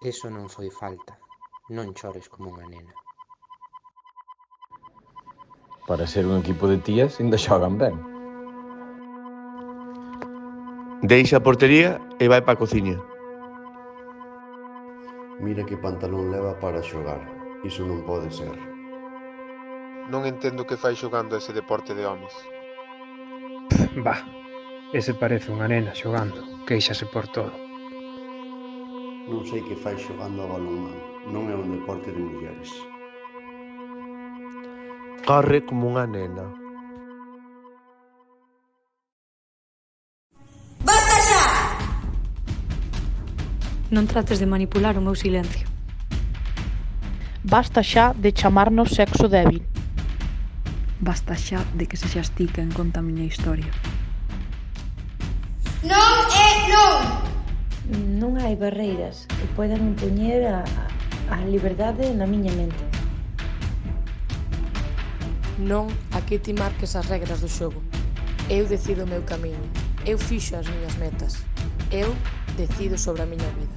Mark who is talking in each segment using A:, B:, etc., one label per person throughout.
A: Iso non foi falta. Non chores como unha nena.
B: Para ser un equipo de tías, ainda xogan ben.
C: Deixa a portería e vai pa a cociña.
D: Mira que pantalón leva para xogar. Iso non pode ser.
E: Non entendo que fai xogando a ese deporte de homes.
F: Bah, ese parece unha nena xogando, quéixase por todo.
D: Non sei que fai xogando a balonmán. Non é un deporte de mulleres.
C: Corre como unha nena.
G: Basta xa!
H: Non trates de manipular o meu silencio.
I: Basta xa de chamarnos sexo débil.
H: Basta xa de que sexas ti quen conta a miña historia.
G: Non é non!
J: Non hai barreiras que poidan impoñer a liberdade na miña mente.
K: Non a que ti marques as regras do xogo. Eu decido o meu camiño. Eu fixo as miñas metas. Eu decido sobre a miña vida.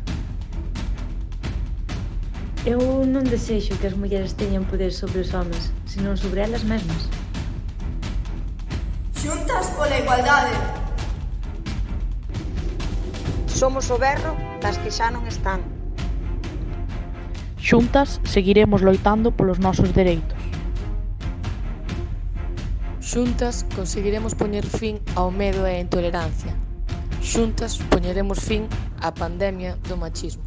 J: Eu non desexo que as mulleres teñan poder sobre os homes, senón sobre elas mesmas.
G: Xuntas pola igualdade!
L: Somos o berro das que xa non están.
I: Xuntas seguiremos loitando polos nosos dereitos.
K: Xuntas conseguiremos poñer fin ao medo e a intolerancia. Xuntas poñeremos fin á pandemia do machismo.